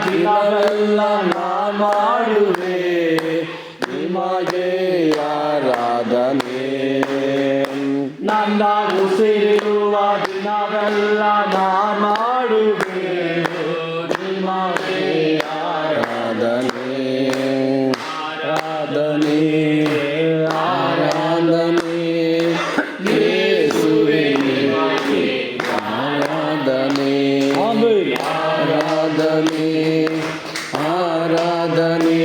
ದಿನವೆಲ್ಲ ನಾ ಮಾಡುವೆ ನಿಮಗೆ ಆರಾಧನೆ. ನನ್ನ ಉಸಿರಿರುವ ದಿನವೆಲ್ಲ ನಾ ಮಾಡುವೆ ನಿಮಗೆ ಆರಾಧನೆ ಆರಾಧನೆ ಆರಾಧನೆ ಯೇಸುವೇ ನಿಮಗೆ ಆರಾಧನೆ ಆರಾಧನೆ ಆರಾಧನೆ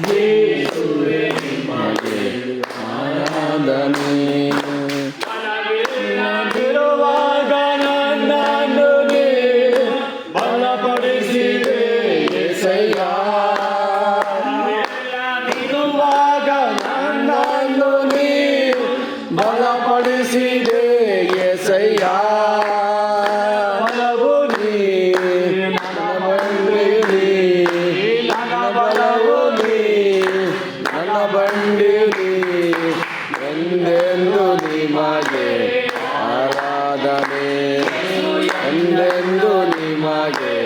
ಯೇಸುವೇ ನಿಮಗೆ ಆರಾಧನೆ. ಇರುವಾಗ ನನ್ನನ್ನು ನೀ ಬಲಪಡಿಸಿದೆ యేసయ్య ಇರುವಾಗ ನನ್ನನ್ನು ನೀ ಬಲಪಡಿಸಿದೆ యేసయ్య. ಬಲವು ನೀ ನನ್ನ ಬಂಡಿ ನನ್ನ ಬಲವು ನೀ ನನ್ನ ಬಂಡಿ ಎಂದೆಂದು ನಿಮಗೆ ಆರಾಧನೆ ಎಂದೆಂದು ನಿಮಗೆ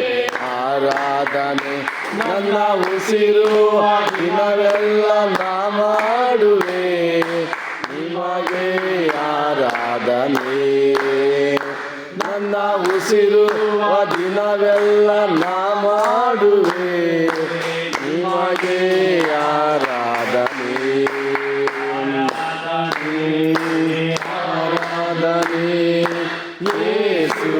ಆರಾಧನೆ. ನನ್ನ ಉಸಿರುವ ದಿನವೆಲ್ಲ ನಾ ಮಾಡುವೆ ನಿಮಗೆ ಆರಾಧನೆ. ನನ್ನ ಉಸಿರುವ ದಿನವೆಲ್ಲ ನಾ ಮಾಡುವೆ ನಿಮಗೆ